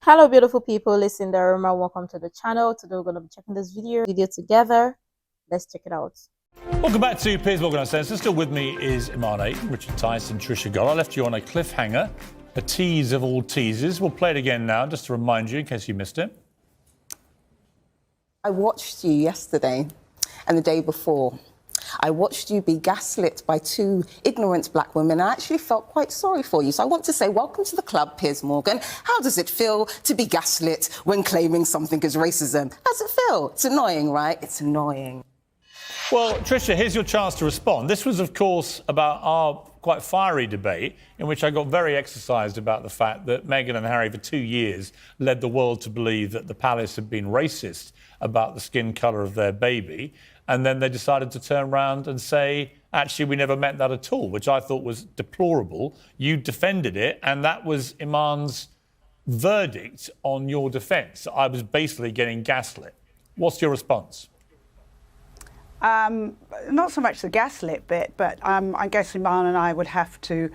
Hello beautiful people, it's Sindafam. Welcome to the channel. Today we're going to be checking this video together. Let's check it out. Welcome back to Piers Morgan Uncensored. Still with me is Imarn, Richard Tice and Trisha 𝑗𝑜𝑖𝑛. I left you on a cliffhanger, a tease of all teases. We'll play it again now just to remind you in case you missed it. I watched you yesterday and the day before. I watched you be gaslit by two ignorant black women. I actually felt quite sorry for you. So I want to say welcome to the club, Piers Morgan. How does it feel to be gaslit when claiming something is racism? How does it feel? It's annoying, right? It's annoying. Well, Trisha, here's your chance to respond. This was, of course, about our quite fiery debate in which I got very exercised about the fact that Meghan and Harry for 2 years led the world to believe that the palace had been racist about the skin colour of their baby. And then they decided to turn around and say, actually, we never meant that at all, which I thought was deplorable. You defended it, and that was Imarn's verdict on your defence. I was basically getting gaslit. What's your response? Not so much the gaslit bit, but I guess Imarn and I would have to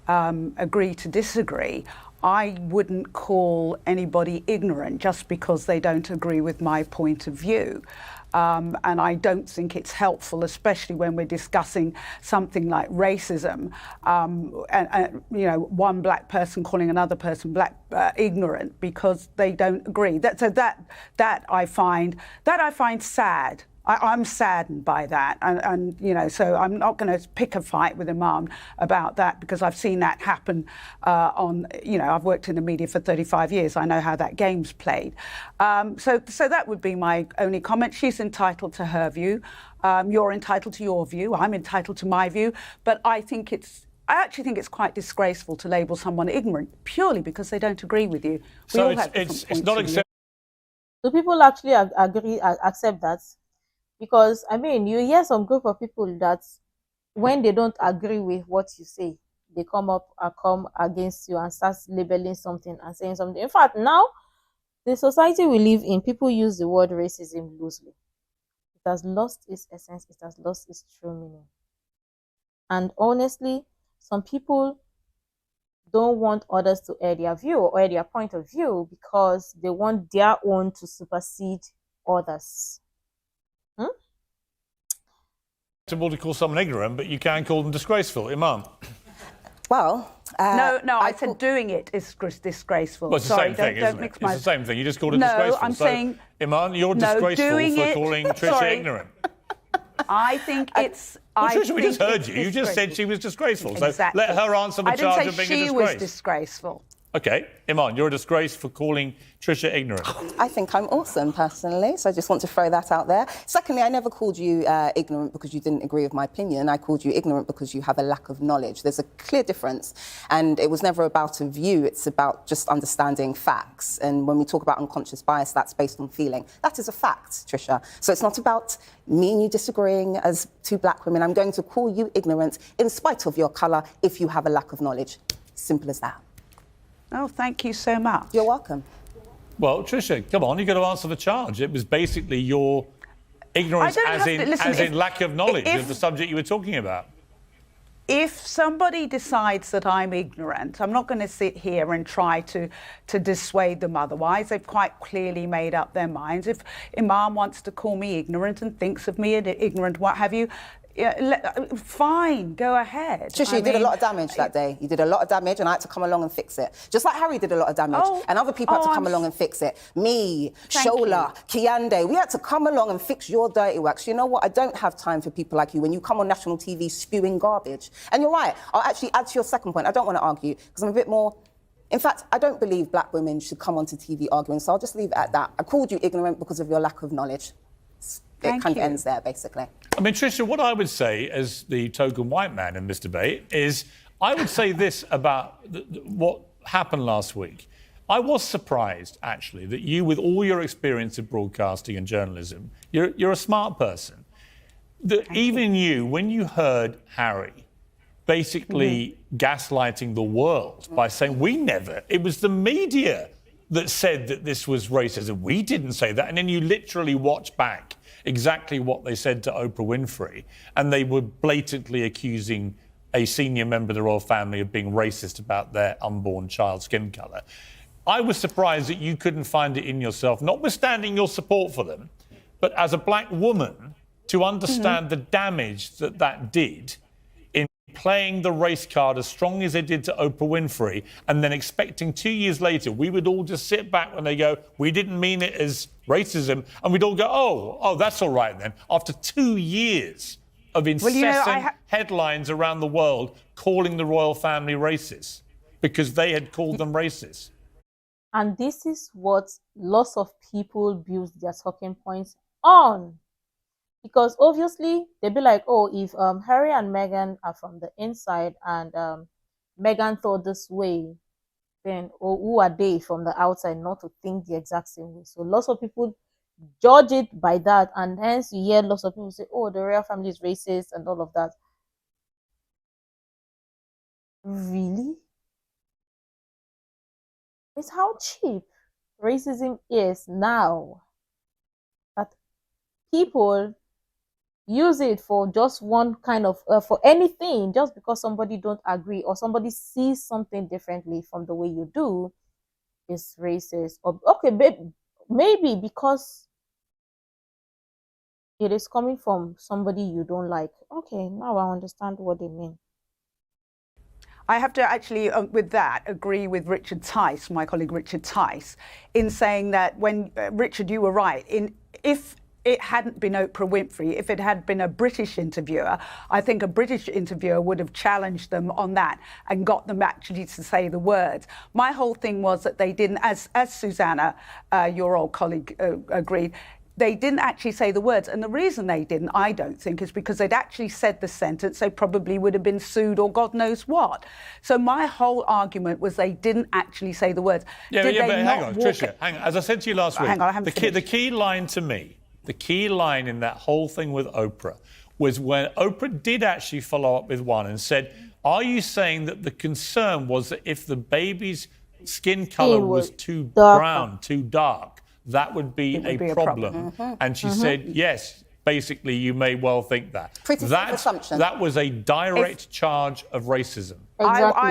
agree to disagree. I wouldn't call anybody ignorant just because they don't agree with my point of view. And I don't think it's helpful, especially when we're discussing something like racism, and you know, one black person calling another person ignorant because they don't agree. That I find sad. I'm saddened by that, and you know, so I'm not going to pick a fight with Imarn about that because I've seen that happen you know, I've worked in the media for 35 years. I know how that game's played. So that would be my only comment. She's entitled to her view. You're entitled to your view. I'm entitled to my view. But I actually think it's quite disgraceful to label someone ignorant purely because they don't agree with you. So it's not acceptable. Do people actually accept that? Because, I mean, you hear some group of people that when they don't agree with what you say, they come against you and start labeling something and saying something. In fact, now, the society we live in, people use the word racism loosely. It has lost its essence. It has lost its true meaning. And honestly, some people don't want others to air their view or air their point of view because they want their own to supersede others. To call someone ignorant, but you can call them disgraceful. Imarn. Well, no, I said doing it is disgraceful. Well, it's the same thing, isn't it? It's the same thing. You just called it No, disgraceful. I'm saying... Imarn, you're disgraceful for calling Trisha Sorry. ignorant. I think it's... Well, Trisha, we just heard you. You just said she was disgraceful. Exactly. So let her answer the charge of being a disgrace. I didn't say she was disgraceful. OK, Imarn, you're a disgrace for calling Trisha ignorant. I think I'm awesome, personally, so I just want to throw that out there. Secondly, I never called you ignorant because you didn't agree with my opinion. I called you ignorant because you have a lack of knowledge. There's a clear difference, and it was never about a view. It's about just understanding facts. And when we talk about unconscious bias, that's based on feeling. That is a fact, Trisha. So it's not about me and you disagreeing as two black women. I'm going to call you ignorant in spite of your colour if you have a lack of knowledge. Simple as that. Oh, thank you so much. You're welcome. Well, Trisha, come on, you've got to answer the charge. It was basically your ignorance as in lack of knowledge of the subject you were talking about. If somebody decides that I'm ignorant, I'm not going to sit here and try to dissuade them otherwise. They've quite clearly made up their minds. If Imarn wants to call me ignorant and thinks of me as ignorant, what have you, fine, go ahead. Trisha, you did a lot of damage that day. You did a lot of damage and I had to come along and fix it. Just like Harry did a lot of damage and other people had to come along and fix it. Me, Shola, Kiande, we had to come along and fix your dirty work. So you know what? I don't have time for people like you when you come on national TV spewing garbage. And you're right. I'll actually add to your second point. I don't want to argue because I'm a bit more... In fact, I don't believe black women should come onto TV arguing, so I'll just leave it at that. I called you ignorant because of your lack of knowledge. It kind of ends there, basically. I mean, Trisha, what I would say as the token white man in this debate is I would say this about what happened last week. I was surprised, actually, that you, with all your experience of broadcasting and journalism, you're a smart person, that even you, when you heard Harry basically gaslighting the world by saying, it was the media that said that this was racism. We didn't say that. And then you literally watch back exactly what they said to Oprah Winfrey, and they were blatantly accusing a senior member of the royal family of being racist about their unborn child's skin colour. I was surprised that you couldn't find it in yourself, notwithstanding your support for them, but as a black woman, to understand the damage that that did in playing the race card as strong as they did to Oprah Winfrey, and then expecting 2 years later we would all just sit back when they go, we didn't mean it as racism, and we'd all go, oh, that's all right then. After 2 years of incessant headlines around the world calling the royal family racist because they had called them racist. And this is what lots of people build their talking points on. Because obviously, they'll be like, oh, if Harry and Meghan are from the inside and Meghan thought this way, then who are they from the outside not to think the exact same way? So lots of people judge it by that. And hence you hear lots of people say, oh, the royal family is racist and all of that. Really? It's how cheap racism is now. That people use it for just one kind of, for anything, just because somebody don't agree or somebody sees something differently from the way you do is racist. Or, okay, maybe because it is coming from somebody you don't like. Okay, now I understand what they mean. I have to actually, with that, agree with Richard Tice, my colleague Richard Tice, in saying that when, Richard, you were right, if it hadn't been Oprah Winfrey, if it had been a British interviewer, I think a British interviewer would have challenged them on that and got them actually to say the words. My whole thing was that they didn't, as Susanna, your old colleague, agreed, they didn't actually say the words. And the reason they didn't, I don't think, is because they'd actually said the sentence, they probably would have been sued or God knows what. So my whole argument was they didn't actually say the words. Yeah, but hang on, Trisha, hang on. As I said to you last week, the key line to me, the key line in that whole thing with Oprah was when Oprah did actually follow up with one and said, are you saying that the concern was that if the baby's skin colour was too brown, too dark, that would be a problem? And she said, yes, basically, you may well think that. Pretty safe assumption. That was a direct charge of racism. Exactly.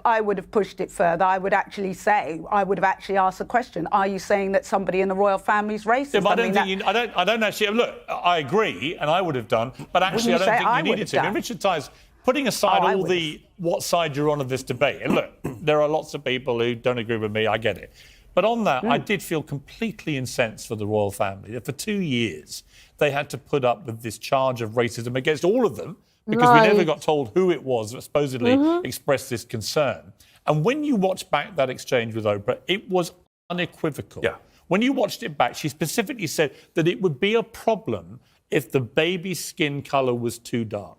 I would have pushed it further. I would actually say, I would have actually asked the question, are you saying that somebody in the royal family is racist? Yeah, but I don't actually, look, I agree, and I would have done, but actually I don't think you needed to. I mean, Richard Tice, putting aside all the what side you're on of this debate, and look, there are lots of people who don't agree with me, I get it. But on that, I did feel completely incensed for the royal family that for 2 years they had to put up with this charge of racism against all of them because we never got told who it was that supposedly expressed this concern. And when you watch back that exchange with Oprah, it was unequivocal. Yeah. When you watched it back, she specifically said that it would be a problem if the baby's skin colour was too dark.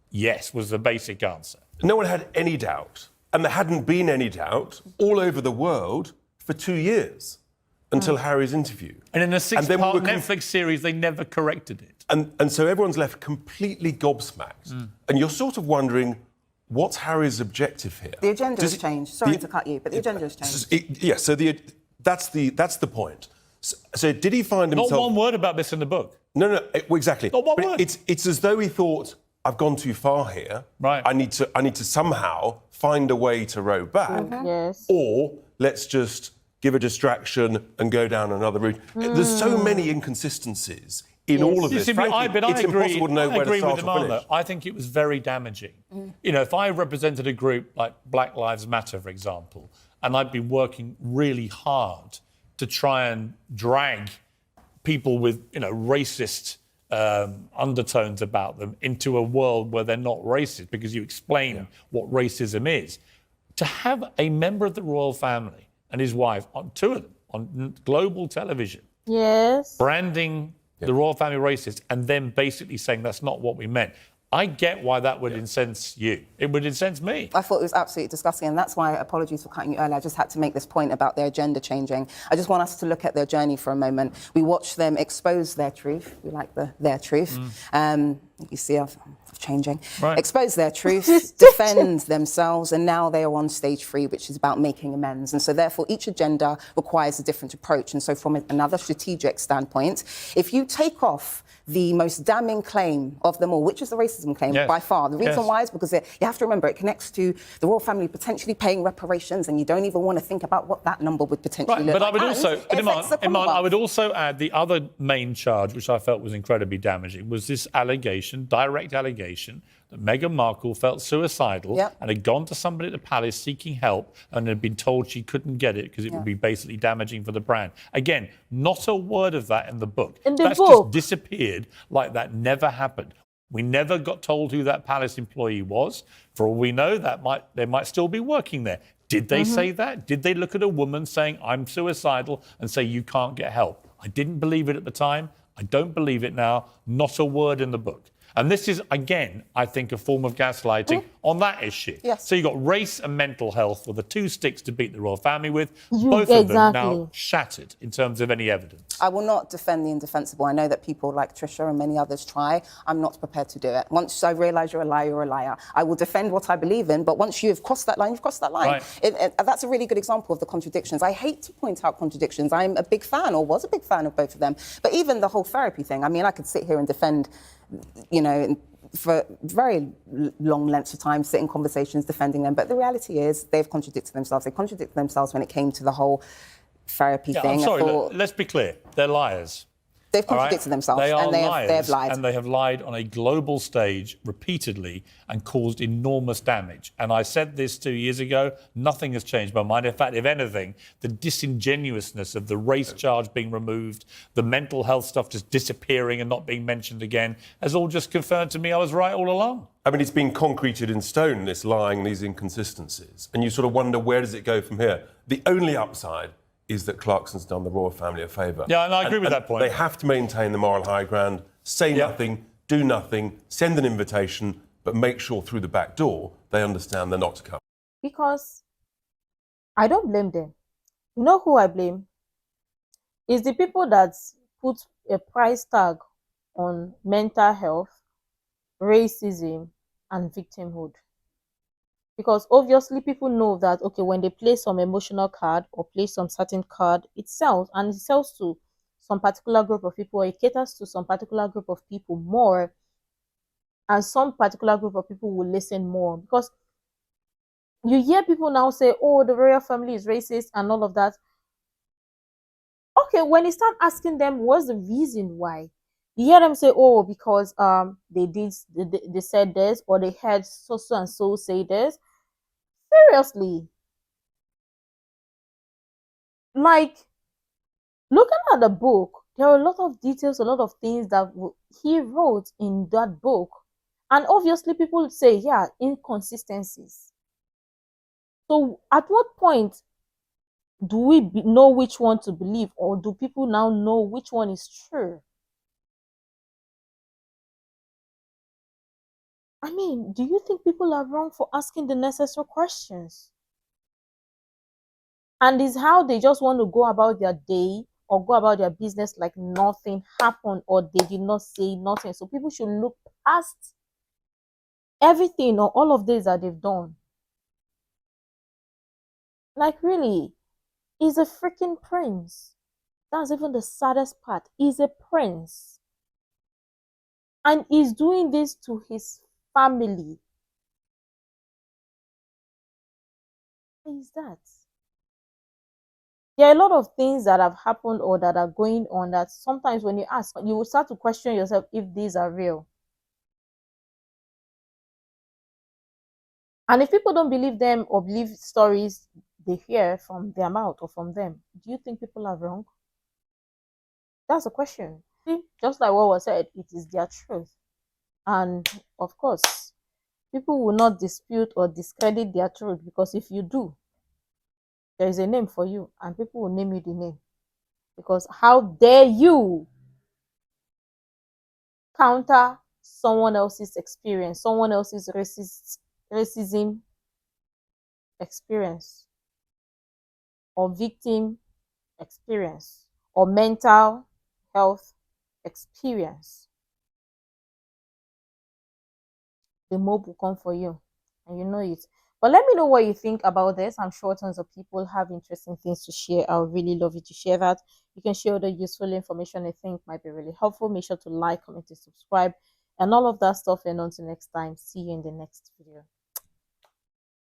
Yes, was the basic answer. No one had any doubt. And there hadn't been any doubt all over the world for 2 years until Harry's interview. And in a 6-part Netflix series, they never corrected it. And so everyone's left completely gobsmacked. And you're sort of wondering, what's Harry's objective here? The agenda has changed. Sorry to cut you, but the agenda has changed. Yes, so that's the point. So did he find himself... Not one word about this in the book. No, exactly. Not one word. It's as though he thought, I've gone too far here. Right. I need to somehow find a way to row back. Yes. Or let's just give a distraction and go down another route. There's so many inconsistencies in all of this. Frankly, it's impossible to know where to start or finish. I think it was very damaging. You know, if I represented a group like Black Lives Matter, for example, and I'd been working really hard to try and drag people with, racist undertones about them into a world where they're not racist because you explain what racism is. To have a member of the royal family and his wife, on 2 of them, on global television, branding the royal family racist and then basically saying that's not what we meant. I get why that would incense you. It would incense me. I thought it was absolutely disgusting, and that's why, apologies for cutting you earlier, I just had to make this point about their agenda changing. I just want us to look at their journey for a moment. We watched them expose their truth. We like their truth. You see, I'm changing. Right. Expose their truth, defend themselves, and now they are on stage 3, which is about making amends. And so therefore, each agenda requires a different approach. And so from another strategic standpoint, if you take off the most damning claim of them all, which is the racism claim by far. The reason why is because you have to remember it connects to the royal family potentially paying reparations, and you don't even want to think about what that number would potentially look but like. I would also, Imarn, I would also add the other main charge, which I felt was incredibly damaging, was this allegation, direct allegation, that Meghan Markle felt suicidal and had gone to somebody at the palace seeking help and had been told she couldn't get it because it would be basically damaging for the brand. Again, not a word of that in the book. That's just disappeared like that never happened. We never got told who that palace employee was. For all we know, they might still be working there. Did they say that? Did they look at a woman saying, I'm suicidal, and say, you can't get help? I didn't believe it at the time. I don't believe it now. Not a word in the book. And this is, again, I think, a form of gaslighting on that issue. Yes. So you've got race and mental health were the two sticks to beat the royal family with. Both of them now shattered in terms of any evidence. I will not defend the indefensible. I know that people like Trisha and many others try. I'm not prepared to do it. Once I realise you're a liar, you're a liar. I will defend what I believe in, but once you've crossed that line, you've crossed that line. Right. That's a really good example of the contradictions. I hate to point out contradictions. I'm a big fan, or was a big fan of both of them. But even the whole therapy thing, I mean, I could sit here and defend, you know, for very long lengths of time, sit in conversations defending them. But the reality is they've contradicted themselves. They contradicted themselves when it came to the whole therapy thing. I'm sorry, let's be clear. They're liars. They've contradicted themselves. They are liars, they have lied. And they have lied on a global stage repeatedly and caused enormous damage. And I said this 2 years ago, nothing has changed my mind. In fact, if anything, the disingenuousness of the race charge being removed, the mental health stuff just disappearing and not being mentioned again, has all just confirmed to me I was right all along. I mean, it's been concreted in stone, this lying, these inconsistencies. And you sort of wonder, where does it go from here? The only upside is that Clarkson's done the royal family a favour. Yeah, and I agree with that point. They have to maintain the moral high ground, say nothing, do nothing, send an invitation, but make sure through the back door they understand they're not to come. Because I don't blame them. You know who I blame? It's the people that put a price tag on mental health, racism, and victimhood. Because obviously people know that, okay, when they play some emotional card or play some certain card, it sells, and it sells to some particular group of people, or it caters to some particular group of people more, and some particular group of people will listen more. Because you hear people now say, oh, the royal family is racist and all of that. Okay, when you start asking them what's the reason why, you hear them say, oh, because they said this, or they heard so and so say this. Seriously, like, looking at the book, there are a lot of details, a lot of things that he wrote in that book, and obviously people would say, yeah, inconsistencies. So at what point do we know which one to believe, or do people now know which one is true? I mean, do you think people are wrong for asking the necessary questions? And it's how they just want to go about their day or go about their business like nothing happened, or they did not say nothing. So people should look past everything or all of this that they've done. Like, really, he's a freaking prince. That's even the saddest part. He's a prince. And he's doing this to his family. What is that? There are a lot of things that have happened or that are going on that sometimes when you ask, you will start to question yourself if these are real. And if people don't believe them or believe stories they hear from their mouth or from them, do you think people are wrong? That's a question. See, just like what was said, it is their truth. And of course, people will not dispute or discredit their truth, because if you do, there is a name for you and people will name you the name. Because how dare you counter someone else's experience, someone else's racism experience, or victim experience, or mental health experience. the mob will come for you, and you know it. But let me know what you think about this. I'm sure tons of people have interesting things to share. I would really love you to share that. You can share the useful information I think might be really helpful. Make sure to like, comment, and subscribe, and all of that stuff. And until next time, see you in the next video.